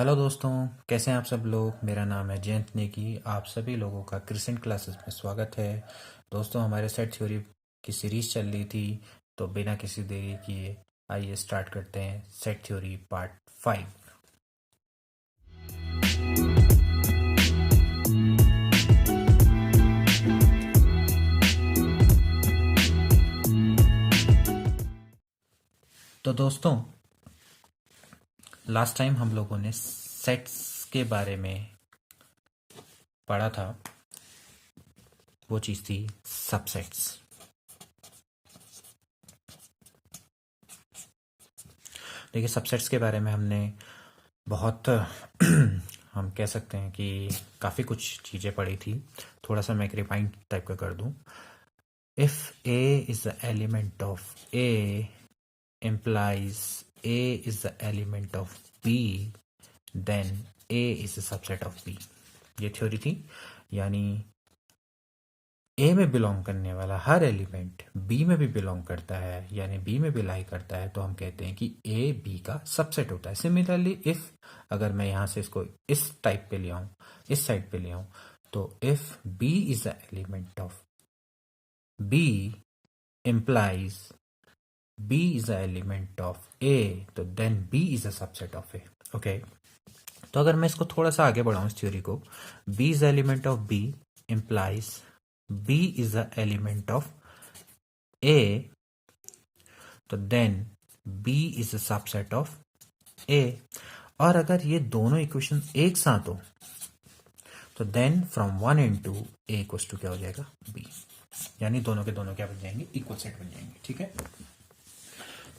Hello दोस्तों, कैसे हैं आप सब लोग। मेरा नाम है जयंत नेगी। आप सभी लोगों का क्रिसेंट क्लासेस में स्वागत है। दोस्तों, हमारे सेट थ्योरी की सीरीज चल रही थी, तो बिना किसी देरी किए आइए स्टार्ट करते हैं सेट थ्योरी पार्ट 5। तो दोस्तों, लास्ट टाइम हम लोगों ने सेट्स के बारे में पढ़ा था। वो चीज़ थी सबसेट्स। देखिए, सबसेट्स के बारे में हमने बहुत हम कह सकते हैं कि काफ़ी कुछ चीज़ें पढ़ी थी। थोड़ा सा मैं एक रिमाइंड टाइप का कर दूं। If A is the element of A implies A is the element of B, then A is a subset of B। ये थ्योरी थी। यानी ए में बिलोंग करने वाला हर एलिमेंट बी में भी बिलोंग करता है, यानी बी में भी लाई करता है, तो हम कहते हैं कि ए बी का सबसेट होता है। सिमिलरली इफ अगर मैं यहाँ से इसको इस टाइप पे ले आऊँ, इस साइड पे ले आऊँ, तो if B is the element of B implies B is the element of A, तो then B is a subset of A। Okay, तो अगर मैं इसको थोड़ा सा आगे बढ़ाऊं इस थ्योरी को, B is the element of B implies B is the element of A, तो then B is a subset of A। और अगर ये दोनों इक्वेशन एक साथ हो, तो then from 1 and 2 A equals to क्या हो जाएगा, B। यानी दोनों के दोनों क्या बन जाएंगे, इक्वल सेट बन जाएंगे। ठीक है।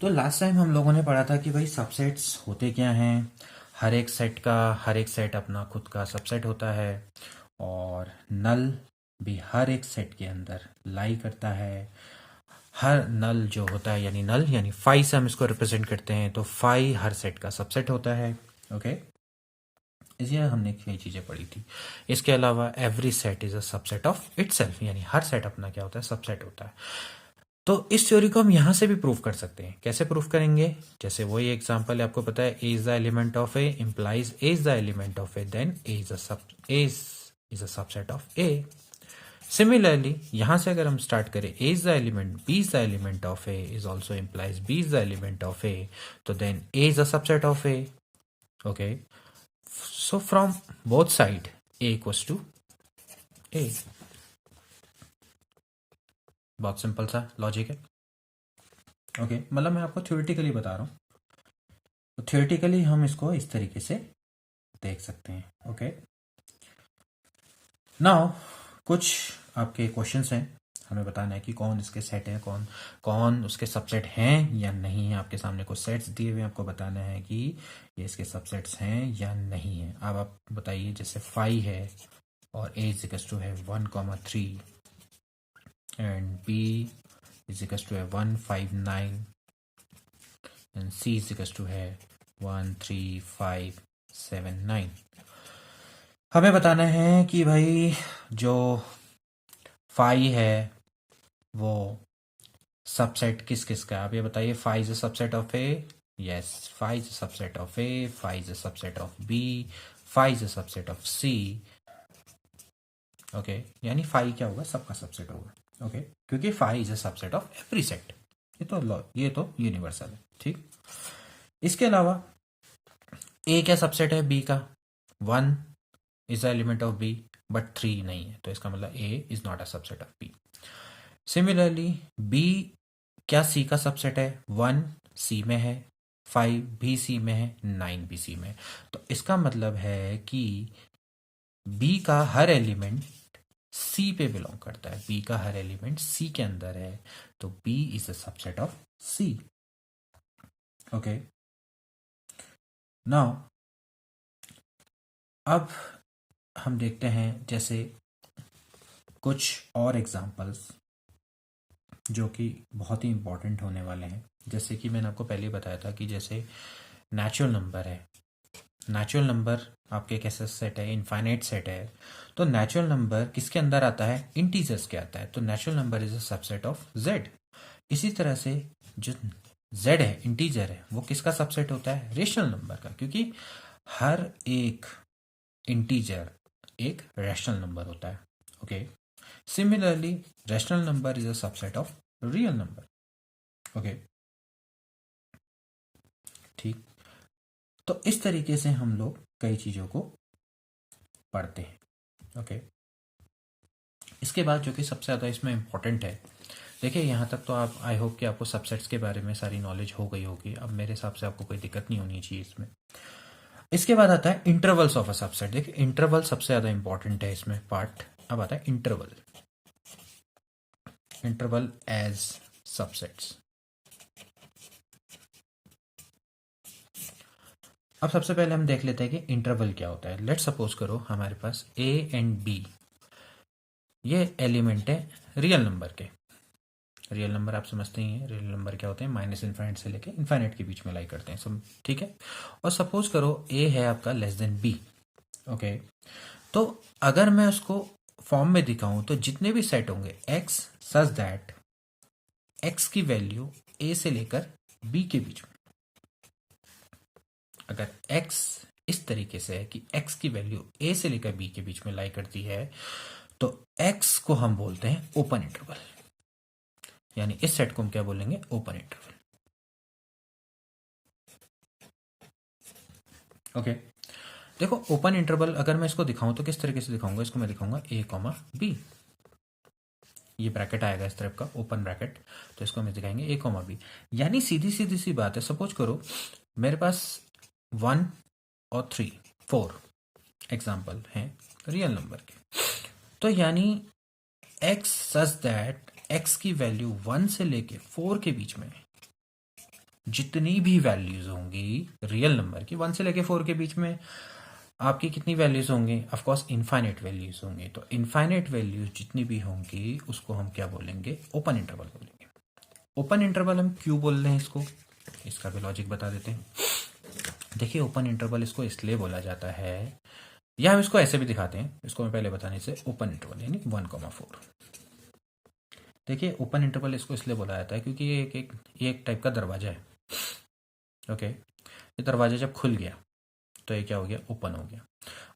तो लास्ट टाइम हम लोगों ने पढ़ा था कि भाई सबसेट्स होते क्या हैं। हर एक सेट अपना खुद का सबसेट होता है, और नल भी हर एक सेट के अंदर लाई करता है। हर नल जो होता है, यानी नल यानी फाई से हम इसको रिप्रेजेंट करते हैं, तो फाई हर सेट का सबसेट होता है। ओके, इसलिए हमने कई चीज़ें पढ़ी थी। इसके अलावा every set is a subset of itself, यानी हर सेट अपना क्या होता है, सबसेट होता है। तो इस थ्योरी को हम यहां से भी प्रूव कर सकते हैं। कैसे प्रूव करेंगे? जैसे वही एग्जांपल है, आपको पता है A is the element of A implies A is the element of A, then A is a subset of A. Similarly यहां से अगर हम स्टार्ट करें, A is the element, B is the element of A is also implies B is the element of A, तो then A is a subset of A. Okay, so from both side A equals to A. बहुत simple सा logic है। Okay, मतलब मैं आपको theoretically बता रहा हूँ, तो थ्योरेटिकली हम इसको इस तरीके से देख सकते हैं। ओके, नाउ कुछ आपके क्वेश्चंस हैं, हमें बताना है कि कौन इसके सेट है, कौन कौन उसके सबसेट हैं या नहीं है। आपके सामने कुछ सेट्स दिए हुए, आपको बताना है कि ये इसके सबसेट्स हैं या नहीं है। अब आप बताइए, जैसे 5 है और a इज इक्वल टू है 1,3 and b is equal to है 159 and c is equal to है 13579। हमें बताना है कि भाई जो फाई है वो सबसेट किस किस का है। आप ये बताइए, phi is a subset of A, yes, phi is a subset of A, phi is a subset of B, phi is a subset of C. Okay, यानी फाई क्या होगा, सबका सबसेट होगा। ओके, क्योंकि phi is a subset of every set. ये तो universal है। ठीक, इसके अलावा ए क्या सबसेट है बी का, 1 is the element of B, but 3 नहीं है, तो इसका मतलब A is not a subset of B. Similarly B क्या सी का सबसेट है, 1 सी में है, 5 भी सी में है, 9 भी सी में है, तो इसका मतलब है कि बी का हर एलिमेंट सी पे बिलोंग करता है। बी का हर एलिमेंट सी के अंदर है, तो B is a subset of C. Okay, now अब हम देखते हैं जैसे कुछ और एग्जांपल्स जो कि बहुत ही इंपॉर्टेंट होने वाले हैं। जैसे कि मैंने आपको पहले बताया था कि जैसे नेचुरल नंबर है, नेचुरल नंबर आपके कैसे सेट है, इनफाइनाइट सेट है, तो नेचुरल नंबर किसके अंदर आता है, इंटीजर्स के आता है, तो natural number is a subset of Z. इसी तरह से जो जेड है, इंटीजर है, वो किसका सबसेट होता है, रेशनल नंबर का, क्योंकि हर एक इंटीजर एक रैशनल नंबर होता है। Okay, similarly rational number is a subset of real number. Okay, ठीक। तो इस तरीके से हम लोग कई चीजों को पढ़ते हैं। ओके, इसके बाद जो कि सबसे ज़्यादा इसमें इंपॉर्टेंट है, देखिए यहाँ तक तो आप, आई होप कि आपको सबसेट्स के बारे में सारी नॉलेज हो गई होगी। अब मेरे हिसाब से आपको कोई दिक्कत नहीं होनी चाहिए इसमें। इसके बाद आता है इंटरवल्स ऑफ अ सबसेट। देखिए इंटरवल सबसे ज़्यादा इंपॉर्टेंट है इसमें पार्ट। अब आता है इंटरवल, इंटरवल एज सबसेट्स। अब सबसे पहले हम देख लेते हैं कि इंटरवल क्या होता है। लेट सपोज करो हमारे पास ए एंड बी ये एलिमेंट है रियल नंबर के। रियल नंबर आप समझते ही हैं, रियल नंबर क्या होते हैं, माइनस इन्फाइनाइट से लेके इन्फाइनाइट के बीच में लाई करते हैं सब, ठीक है। और सपोज करो ए है आपका लेस देन बी। ओके, तो अगर मैं उसको फॉर्म में दिखाऊं तो जितने भी सेट होंगे एक्स सच दैट एक्स की वैल्यू ए से लेकर बी के बीच में, अगर एक्स इस तरीके से है कि एक्स की वैल्यू ए से लेकर बी के बीच में लाई करती है, तो एक्स को हम बोलते हैं ओपन इंटरवल। यानी इस सेट को हम क्या बोलेंगे, ओपन इंटरवल। ओके, देखो ओपन इंटरवल अगर मैं इसको दिखाऊं तो किस तरीके से दिखाऊंगा, इसको मैं दिखाऊंगा ए कॉमा बी, ये ब्रैकेट आएगा इस तरफ का ओपन ब्रैकेट, तो इसको हम दिखाएंगे ए कॉमा बी। यानी सीधी सीधी सी बात है, सपोज करो मेरे पास 1 और 3 4 एग्जाम्पल हैं रियल नंबर के। तो यानी x सच दैट x की वैल्यू 1 से लेके 4 के बीच में जितनी भी वैल्यूज होंगी रियल नंबर की, 1 से लेके 4 के बीच में आपकी कितनी वैल्यूज होंगी, ऑफ कोर्स इनफाइनाइट वैल्यूज होंगी। तो इनफाइनाइट वैल्यूज जितनी भी होंगी उसको हम क्या बोलेंगे, ओपन इंटरवल बोलेंगे। ओपन इंटरवल हम क्यों बोल रहे हैं इसको, इसका भी लॉजिक बता देते हैं। देखिए ओपन इंटरवल इसको इसलिए बोला जाता है, या हम इसको ऐसे भी दिखाते हैं, इसको मैं पहले बताने से, ओपन इंटरवल यानी 1,4। देखिए ओपन इंटरवल इसको इसलिए बोला जाता है क्योंकि ये एक टाइप का दरवाजा है। ओके, ये दरवाजा जब खुल गया तो ये क्या हो गया, ओपन हो गया।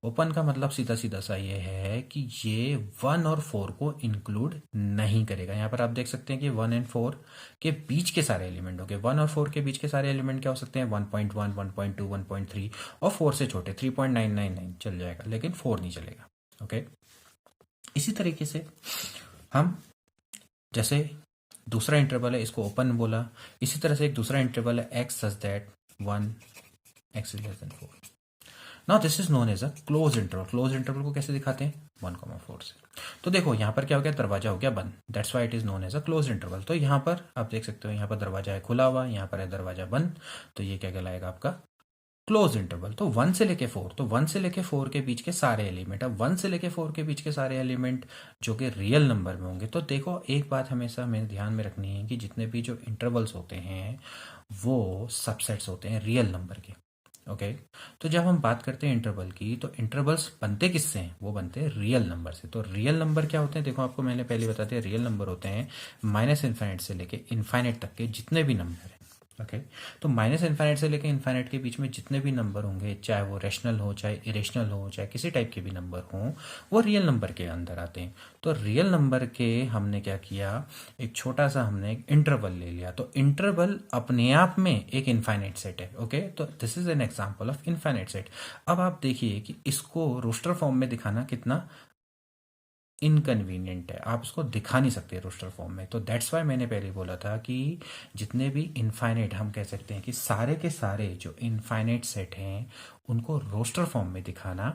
ओपन का मतलब सीधा सीधा सा ये है कि ये 1 और 4 को इंक्लूड नहीं करेगा। यहाँ पर आप देख सकते हैं कि 1 एंड 4 के बीच के सारे एलिमेंट हो गए। 1 और 4 के बीच के सारे एलिमेंट क्या हो सकते हैं, 1.1 1.2 1.3 और 4 से छोटे 3.999 चल जाएगा, लेकिन 4 नहीं चलेगा। ओके, इसी तरीके से हम, जैसे दूसरा इंटरवल है इसको ओपन बोला, इसी तरह से एक दूसरा इंटरवल है x such that 1 x is less than 4। Now this is known as a close interval. Close interval को कैसे दिखाते हैं, 1,4 से। तो देखो यहाँ पर क्या हो गया, दरवाजा हो गया बंद, that's why it is known as a close interval. तो यहाँ पर आप देख सकते हो, यहाँ पर दरवाजा है खुला हुआ, यहाँ पर है दरवाजा बंद, तो ये क्या कहलाएगा आपका क्लोज इंटरवल। तो 1 से लेके 4, तो 1 से लेके 4 के बीच के सारे एलिमेंट, अब 1 से लेके 4 के बीच के सारे एलिमेंट जो कि रियल नंबर में होंगे। तो देखो एक बात हमेशा हमें ध्यान में रखनी है कि जितने भी जो इंटरवल्स होते हैं वो सबसेट्स होते हैं रियल नंबर के। ओके, तो जब हम बात करते हैं इंटरवल की, तो इंटरवल्स बनते किससे हैं, वो बनते हैं रियल नंबर से। तो रियल नंबर क्या होते हैं, देखो आपको मैंने पहले बता दिया, रियल नंबर होते हैं माइनस इन्फाइनाइट से लेके इन्फाइनाइट तक के जितने भी नंबर हैं। ओके, तो माइनस इन्फाइनाइट से लेके इन्फाइनाइट के बीच में जितने भी नंबर होंगे, चाहे वो रेशनल हो, चाहे इरेशनल हो, चाहे किसी टाइप के भी नंबर हों, वो रियल नंबर के अंदर आते हैं। तो रियल नंबर के हमने क्या किया, एक छोटा सा हमने एक इंटरवल ले लिया। तो इंटरवल अपने आप में एक इनफाइनाइट सेट है। ओके, तो this is an example of infinite set. अब आप देखिए कि इसको रोस्टर फॉर्म में दिखाना कितना इनकन्वीनियंट है, आप इसको दिखा नहीं सकते रोस्टर फॉर्म में। तो दैट्स वाई मैंने पहले बोला था कि जितने भी इनफाइनाइट, हम कह सकते हैं कि सारे के सारे जो इनफाइनाइट सेट हैं उनको रोस्टर फॉर्म में दिखाना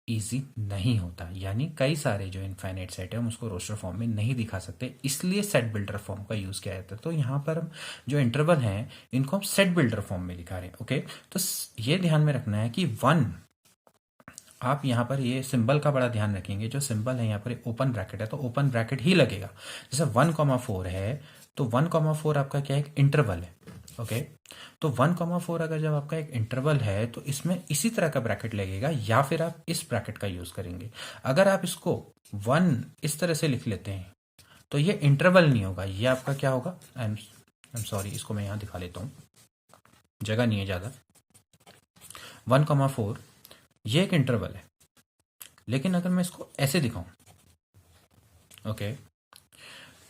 इजी नहीं होता। यानी कई सारे जो इनफाइनाइट सेट है हम उसको रोस्टर फॉर्म में नहीं दिखा सकते, इसलिए सेट बिल्डर फॉर्म का यूज किया जाता है। तो यहाँ पर हम जो इंटरवल हैं इनको हम सेट बिल्डर फॉर्म में दिखा रहे हैं। ओके, तो ये ध्यान में रखना है कि 1, आप यहाँ पर ये सिंबल का बड़ा ध्यान रखेंगे, जो सिंबल है यहाँ पर ओपन ब्रैकेट है तो ओपन ब्रैकेट ही लगेगा। जैसे 1,4 है तो 1,4 आपका क्या है, एक इंटरवल है। ओके, तो 1,4 अगर जब आपका एक इंटरवल है तो इसमें इसी तरह का ब्रैकेट लगेगा, या फिर आप इस ब्रैकेट का यूज करेंगे। अगर आप इसको 1 इस तरह से लिख लेते हैं तो ये इंटरवल नहीं होगा, ये आपका क्या होगा, आई एम सॉरी, इसको मैं यहाँ दिखा लेता हूँ, जगह नहीं है ज्यादा। 1,4 ये एक इंटरवल है, लेकिन अगर मैं इसको ऐसे दिखाऊं, ओके,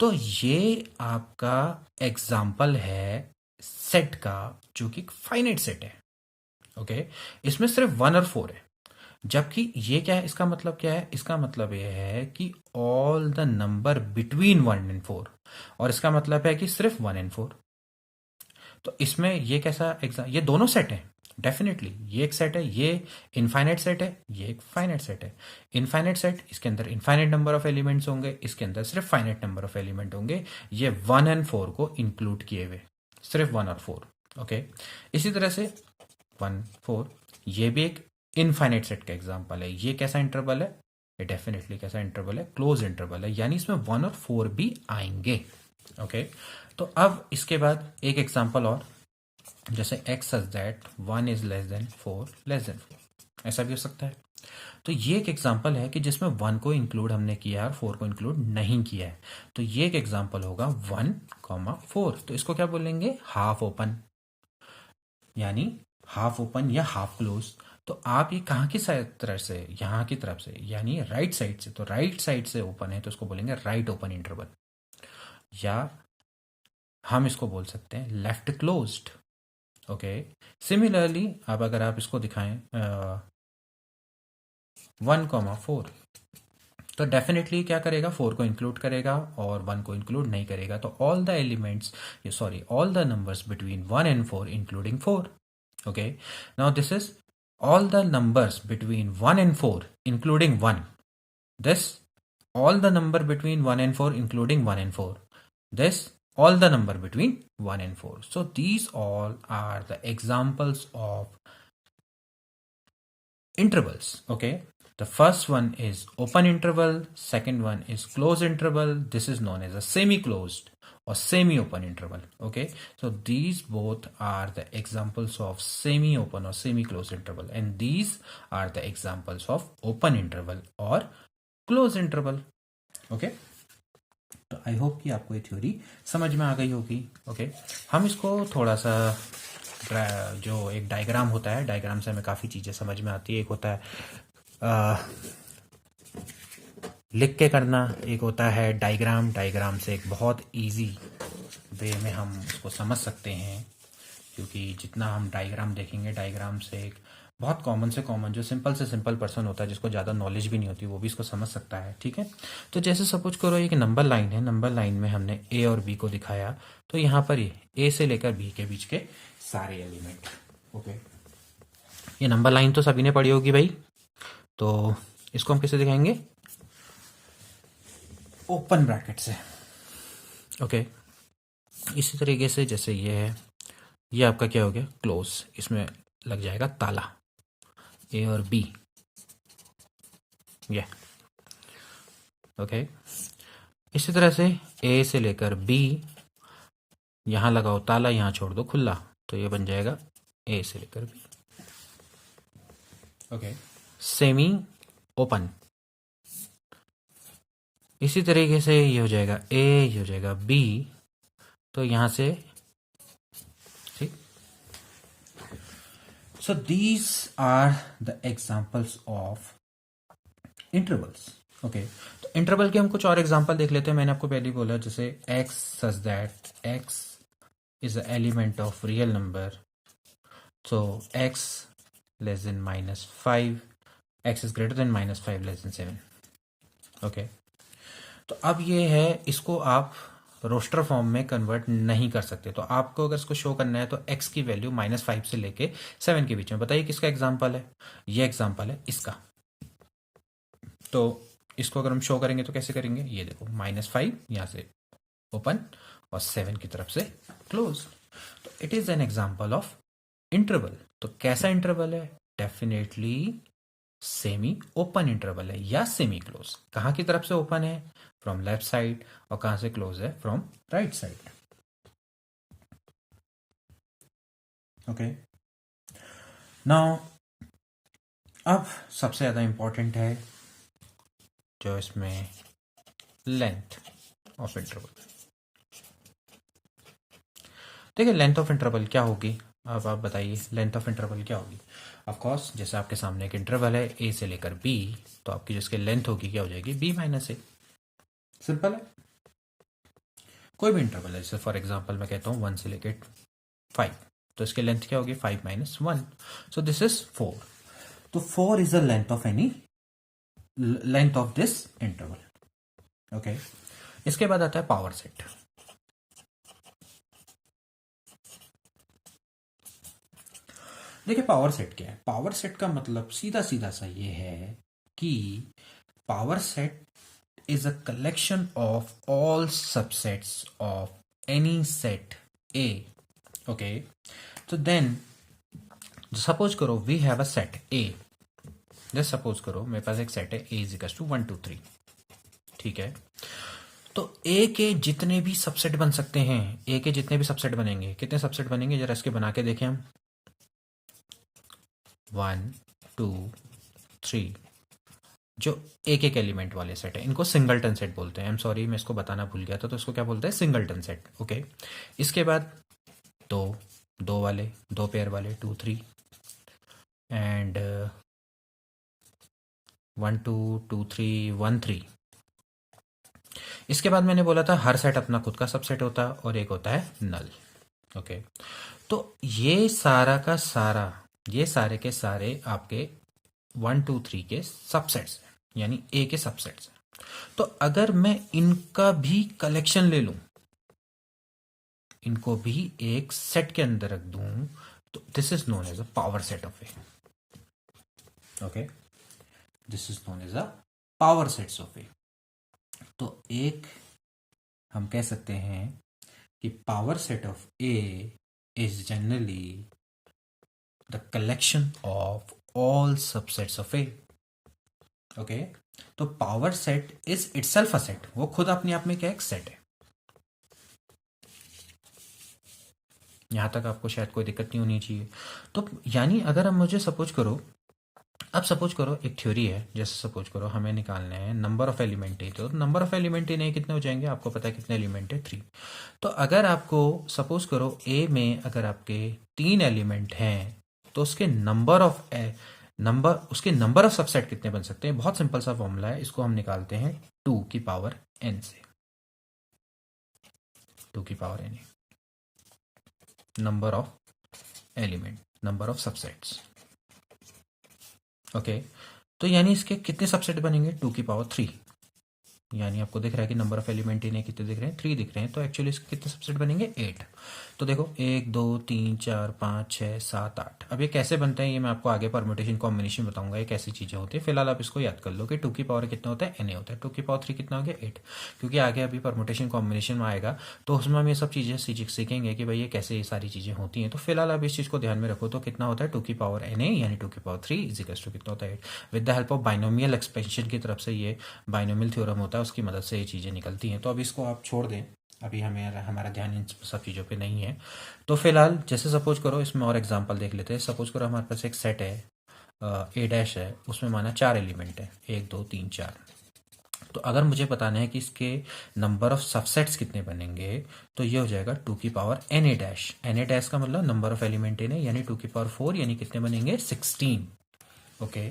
तो ये आपका एग्जाम्पल है सेट का, जो कि फाइनाइट सेट है, ओके। इसमें सिर्फ 1 और 4 है, जबकि ये क्या है, इसका मतलब क्या है, इसका मतलब ये है कि all the number between 1 and 4, और इसका मतलब है कि सिर्फ 1 एंड 4। तो इसमें ये कैसा एग्जाम, ये दोनों सेट है डेफिनेटली, ये एक सेट है, ये इनफाइनाइट सेट है, ये एक फाइनाइट सेट है। इनफाइनाइट सेट, इसके अंदर इनफाइनाइट नंबर ऑफ एलिमेंट्स होंगे, इसके अंदर सिर्फ फाइनाइट नंबर ऑफ एलिमेंट होंगे। ये 1 एंड 4 को इंक्लूड किए हुए, सिर्फ 1 और 4, ओके। इसी तरह से 1 4 ये भी एक इनफाइनाइट सेट का एग्जांपल है। ये कैसा इंटरवल है, ये डेफिनेटली कैसा इंटरवल है, क्लोज इंटरवल है, यानी इसमें 1 और 4 भी आएंगे, ओके। तो अब इसके बाद एक एग्जांपल और, जैसे x such that 1 is less than 4 less than 4, ऐसा भी हो सकता है। तो ये एक एग्जांपल है कि जिसमें 1 को इंक्लूड हमने किया है और 4 को इंक्लूड नहीं किया है। तो ये एक एग्जांपल होगा 1,4। तो इसको क्या बोलेंगे, हाफ ओपन, यानी हाफ ओपन या हाफ क्लोज। तो आप ये कहाँ की तरफ से, यहाँ की तरफ से, यानी राइट साइड से, तो राइट साइड से ओपन है तो इसको बोलेंगे राइट ओपन इंटरवल, या हम इसको बोल सकते हैं लेफ्ट क्लोज्ड, ओके। सिमिलरली अब अगर आप इसको दिखाएं 1,4, तो डेफिनेटली क्या करेगा, 4 को इंक्लूड करेगा और 1 को इंक्लूड नहीं करेगा। तो all the elements, sorry, all the numbers between 1 and 4 including 4, okay. Now this is all the numbers between 1 and 4 including 1, this all the number between 1 and 4 including 1 and 4, this all the number between 1 and 4. So these all are the examples of intervals, okay. The first one is open interval, second one is closed interval, this is known as a semi-closed or semi-open interval, okay. So these both are the examples of semi-open or semi-closed interval, and these are the examples of open interval or closed interval, okay. तो I hope कि आपको ये theory समझ में आ गई होगी, okay. हम इसको थोड़ा सा, जो एक डायग्राम होता है, डायग्राम से हमें काफ़ी चीज़ें समझ में आती है। एक होता है लिख के करना, एक होता है डायग्राम, डायग्राम से एक बहुत इजी वे में हम उसको समझ सकते हैं, क्योंकि जितना हम डायग्राम देखेंगे, डायग्राम से एक बहुत कॉमन से कॉमन, जो सिंपल से सिंपल पर्सन होता है, जिसको ज़्यादा नॉलेज भी नहीं होती, वो भी इसको समझ सकता है, ठीक है। तो जैसे सपोज करो एक नंबर लाइन है, नंबर लाइन में हमने ए और बी को दिखाया, तो यहाँ पर ये ए से लेकर बी के बीच के सारे एलिमेंट, ओके। ये नंबर लाइन तो सभी ने पढ़ी होगी भाई, तो इसको हम कैसे दिखाएंगे, ओपन ब्रैकेट से, ओके। इसी तरीके से जैसे ये है, ये आपका क्या हो गया, क्लोज, इसमें लग जाएगा ताला, ए और बी, ये, ओके। इसी तरह से ए से लेकर बी, यहां लगाओ ताला, यहां छोड़ दो खुला, तो ये बन जाएगा ए से लेकर बी, ओके। सेमी ओपन, इसी तरीके से ये हो जाएगा ए, ये हो जाएगा बी, तो यहां से, ठीक। So these are the examples of intervals, okay. तो इंटरवल के हम कुछ और एग्जाम्पल देख लेते हैं। मैंने आपको पहले ही बोला, जैसे x such that x is a element of real number, so x less than -5, x is greater than -5 less than 7, okay. तो अब ये है, इसको आप रोस्टर फॉर्म में कन्वर्ट नहीं कर सकते। तो आपको अगर इसको शो करना है, तो x की वैल्यू -5 से लेके 7 के बीच में, बताइए किसका एग्जांपल है, ये एग्जांपल है इसका। तो इसको अगर हम शो करेंगे तो कैसे करेंगे, ये देखो, -5 यहां से ओपन और 7 की तरफ से क्लोज। तो it is an example of interval. तो कैसा इंटरवल है, डेफिनेटली सेमी ओपन इंटरवल है या सेमी क्लोज। कहां की तरफ से ओपन है, फ्रॉम लेफ्ट साइड, और कहां से क्लोज है, from right side, okay. Now अब सबसे ज्यादा इंपॉर्टेंट है जो इसमें लेंथ ऑफ इंटरवल। देखिए लेंथ ऑफ इंटरवल क्या होगी, अब आप बताइए लेंथ ऑफ इंटरवल क्या होगी। ऑफ कोर्स जैसे आपके सामने एक इंटरवल है ए से लेकर बी, तो आपकी जिसकी लेंथ होगी क्या हो जाएगी, बी माइनस ए। सिंपल है। कोई भी इंटरवल है, जैसे फॉर एग्जांपल मैं कहता हूँ 1 से लेकर 5, तो इसकी लेंथ क्या होगी, 5 माइनस 1, सो दिस इज 4। तो 4 is the length of this interval. Okay, इसके बाद आता है पावर सेट। देखिए पावर सेट क्या है। पावर सेट का मतलब सीधा सीधा सा ये है कि power set is a collection of all subsets of any set A. Okay, so then suppose करो we have a set A. just suppose करो मेरे पास एक सेट है A is equals to 1 2 3, ठीक है। तो A के जितने भी सबसेट बन सकते हैं, A के जितने भी सबसेट बनेंगे, कितने सबसेट बनेंगे जरा इसके बना के देखें हम। 1 2 3, जो एक एक एलिमेंट वाले सेट है, इनको सिंगलटन सेट बोलते हैं। आई एम सॉरी, मैं इसको बताना भूल गया था, तो इसको क्या बोलते हैं, सिंगलटन सेट। ओके, इसके बाद दो वाले, दो पेयर वाले, 2 3 एंड 1 2 2 3 1 3। इसके बाद मैंने बोला था हर सेट अपना खुद का सबसेट होता है और एक होता है नल। ओके, तो ये सारा का सारा, ये सारे के सारे आपके 1 2 3 के सबसेट्स हैं, यानी ए के सबसेट्स हैं। तो अगर मैं इनका भी कलेक्शन ले लूं, इनको भी एक सेट के अंदर रख दूं, तो this is known as a power set of A. Okay, this is known as a power sets of A. तो एक हम कह सकते हैं कि power set of A is generally the collection of all subsets of A. Okay, तो power set is itself a set, वो खुद अपने आप में क्या एक सेट है। यहां तक आपको शायद कोई दिक्कत नहीं होनी चाहिए। तो यानी अगर हम मुझे सपोज करो, अब सपोज करो एक थ्योरी है, जैसे सपोज करो हमें निकालना है नंबर ऑफ एलिमेंट ए, तो नंबर ऑफ एलिमेंट इन ए कितने हो जाएंगे, आपको पता है कितने एलिमेंट है, 3। तो अगर आपको सपोज करो ए में अगर आपके 3 एलिमेंट हैं, तो उसके नंबर ऑफ सबसेट कितने बन सकते हैं। बहुत सिंपल सा फॉर्मूला है, इसको हम निकालते हैं 2 की पावर n से। 2 की power n, number of element, number of subsets. Okay, तो यानी इसके कितने सबसेट बनेंगे, 2 की पावर 3। यानी आपको दिख रहा है कि नंबर ऑफ एलिमेंट इन्हें कितने दिख रहे हैं, 3 दिख रहे हैं। तो एक्चुअली इसके कितने सबसेट बनेंगे, 8। तो देखो 1 2 3 4 5 6 7 8। अब ये कैसे बनते हैं, ये मैं आपको आगे परम्यूटेशन कॉम्बिनेशन बताऊंगा, ये कैसी चीजें होती है। फिलहाल आप इसको याद कर लो कि 2 की पावर कितना होता है, एन होता है। 2 की पावर 3 कितना हो गया, 8। क्योंकि आगे अभी परम्यूटेशन कॉम्बिनेशन में आएगा, तो उसमें हम ये सब चीजें सीखेंगे कि भाई ये कैसे ये सारी चीजें होती हैं। तो फिलहाल आप इस चीज को ध्यान में रखो। तो कितना होता है 2 की पावर एन यानी 2 की पावर 3 इज इक्वल टू कितना होता है, 8। With the help of binomial expansion की तरफ से ये बाइनोमियल थ्योरम होता है, उसकी मदद से ये चीजें निकलती हैं। तो अब इसको आप छोड़ दें, अभी हमारा ध्यान इन सब चीज़ों पे नहीं है। तो फिलहाल जैसे सपोज करो, इसमें और एग्जांपल देख लेते हैं। सपोज करो हमारे पास एक सेट है ए डैश है, उसमें माना 4 एलिमेंट है, 1 2 3 4। तो अगर मुझे बताना है कि इसके नंबर ऑफ सबसेट्स कितने बनेंगे, तो ये हो जाएगा 2 की power n A dash. N A dash का मतलब नंबर ऑफ एलिमेंट इन है, यानी 2 की पावर 4, यानी कितने बनेंगे, 16। ओके,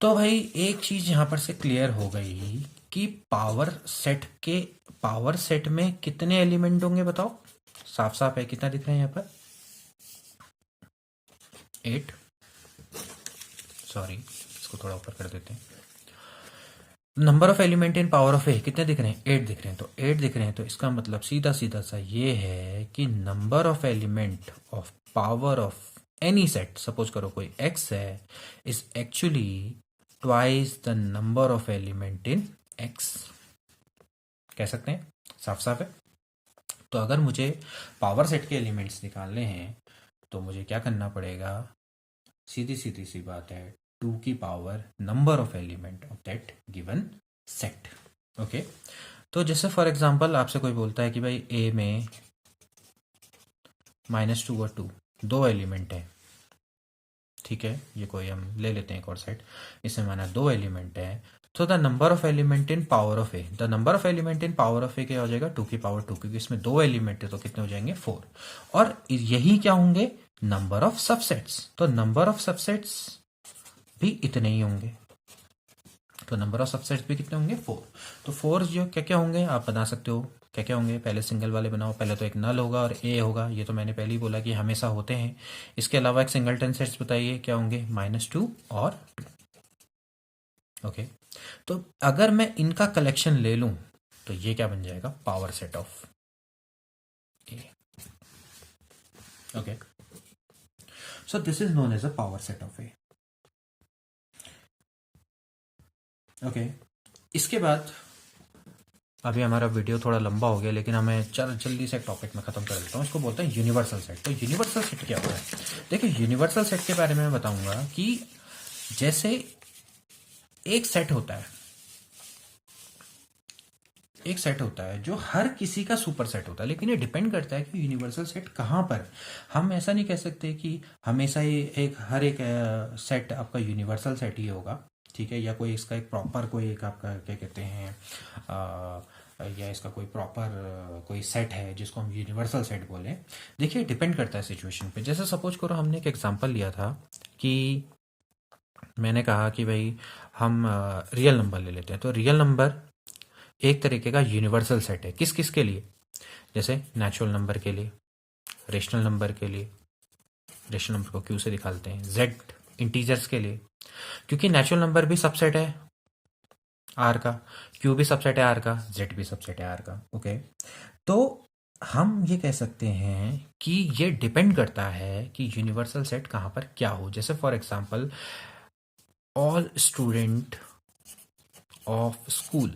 तो भाई एक चीज यहां पर से क्लियर हो गई कि पावर सेट में कितने एलिमेंट होंगे, बताओ। साफ साफ है, कितना दिख रहा है यहाँ पर, 8। सॉरी, इसको थोड़ा ऊपर कर देते हैं। Number of element in power of A कितने दिख रहे हैं, 8 दिख रहे हैं। तो 8 दिख रहे हैं, तो इसका मतलब सीधा सीधा सा ये है कि number of element of power of any set, suppose करो कोई x है, is actually twice the number of element in x। कह सकते हैं, साफ साफ है। तो अगर मुझे पावर सेट के एलिमेंट्स निकालने हैं, तो मुझे क्या करना पड़ेगा, सीधी सीधी सी बात है, 2 की power number of element of that given set. Okay, तो जैसे फॉर एग्जांपल आपसे कोई बोलता है कि भाई ए में -2 और 2 दो एलिमेंट है, ठीक है। ये कोई हम ले लेते हैं एक और सेट, इसमें माना 2 एलिमेंट है। तो the number of element in power of A, the number of element in power of A क्या हो जाएगा 2 की पावर 2, क्योंकि इसमें 2 एलिमेंट है तो कितने हो जाएंगे 4। और यही क्या होंगे नंबर ऑफ सबसेट्स, तो नंबर ऑफ सबसेट्स भी इतने ही होंगे, तो नंबर ऑफ सबसेट्स भी कितने होंगे 4। तो 4 जो क्या क्या होंगे आप बना सकते हो, क्या क्या होंगे, पहले सिंगल वाले बनाओ, पहले तो एक नल होगा और ए होगा, ये तो मैंने पहले ही बोला कि हमेशा होते हैं। इसके अलावा एक सिंगलटन सेट्स बताइए क्या होंगे -2 और 2। ओके, तो अगर मैं इनका कलेक्शन ले लूं तो ये क्या बन जाएगा power set of A. Okay, so this is known as a power set of A. Okay, इसके बाद अभी हमारा वीडियो थोड़ा लंबा हो गया, लेकिन हमें चल जल्दी से टॉपिक में खत्म कर देता हूँ। इसको बोलते हैं यूनिवर्सल सेट। तो यूनिवर्सल सेट क्या होता है, देखिए यूनिवर्सल सेट के बारे में मैं बताऊंगा कि जैसे एक सेट होता है, एक सेट होता है जो हर किसी का सुपर सेट होता है, लेकिन ये डिपेंड करता है कि यूनिवर्सल सेट कहाँ पर। हम ऐसा नहीं कह सकते कि हमेशा ही एक हर एक सेट आपका यूनिवर्सल सेट ही होगा, ठीक है, या कोई इसका एक प्रॉपर कोई एक आपका क्या कहते हैं या इसका कोई प्रॉपर कोई सेट है जिसको हम यूनिवर्सल सेट बोले। देखिए डिपेंड करता है सिचुएशन पे। जैसे सपोज करो हमने एक एग्जांपल लिया था कि मैंने कहा कि भाई हम रियल नंबर ले लेते हैं, तो रियल नंबर एक तरीके का यूनिवर्सल सेट है। किस किस के लिए, जैसे नेचुरल नंबर के लिए, रेशनल नंबर के लिए, रेशनल नंबर को क्यू से दिखाते हैं, जेड इंटीजर्स के लिए, क्योंकि नेचुरल नंबर भी सबसेट है आर का, क्यू भी सबसेट है आर का, जेड भी सबसेट है आर का। ओके, तो हम ये कह सकते हैं कि ये डिपेंड करता है कि यूनिवर्सल सेट कहाँ पर क्या हो। जैसे for example all student of school,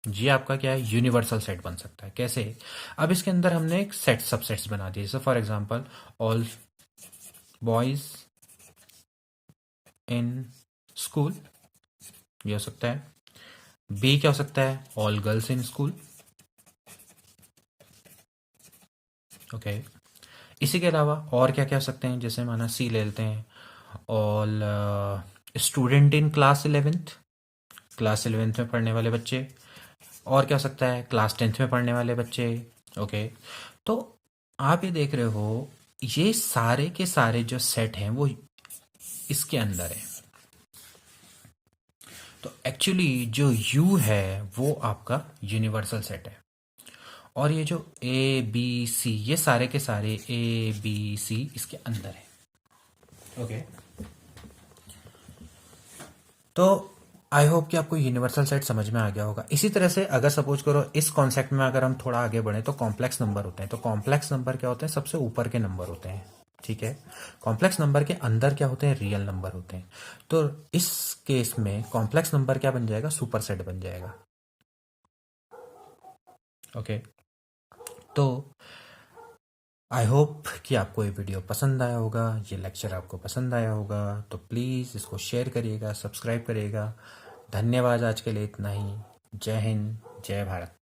ये आपका क्या है यूनिवर्सल सेट बन सकता है। कैसे, अब इसके अंदर हमने एक सेट सबसेट्स बना दिए, जैसे for example all boys in school, ये हो सकता है। बी क्या हो सकता है all girls in school. Okay, इसी के अलावा और क्या क्या हो सकते हैं, जैसे माना सी ले लेते हैं, all student in class 11th, class 11th में पढ़ने वाले बच्चे। और क्या हो सकता है क्लास 10th में पढ़ने वाले बच्चे। ओके, तो आप ये देख रहे हो ये सारे के सारे जो सेट हैं वो इसके अंदर है। तो एक्चुअली जो यू है वो आपका यूनिवर्सल सेट है, और ये जो ए बी सी ये सारे के सारे ए बी सी इसके अंदर है। ओके, तो आई होप कि आपको यूनिवर्सल सेट समझ में आ गया होगा। इसी तरह से अगर सपोज करो इस कॉन्सेप्ट में अगर हम थोड़ा आगे बढ़े तो कॉम्प्लेक्स नंबर होते हैं। तो कॉम्प्लेक्स नंबर क्या होते हैं, सबसे ऊपर के नंबर होते हैं, ठीक है। कॉम्प्लेक्स नंबर के अंदर क्या होते हैं, रियल नंबर होते हैं। तो इस केस में कॉम्प्लेक्स नंबर क्या बन जाएगा, सुपर सेट बन जाएगा। ओके, तो आई होप कि आपको ये वीडियो पसंद आया होगा, ये लेक्चर आपको पसंद आया होगा, तो प्लीज़ इसको शेयर करिएगा, सब्सक्राइब करिएगा। धन्यवाद, आज के लिए इतना ही। जय हिंद, जय भारत।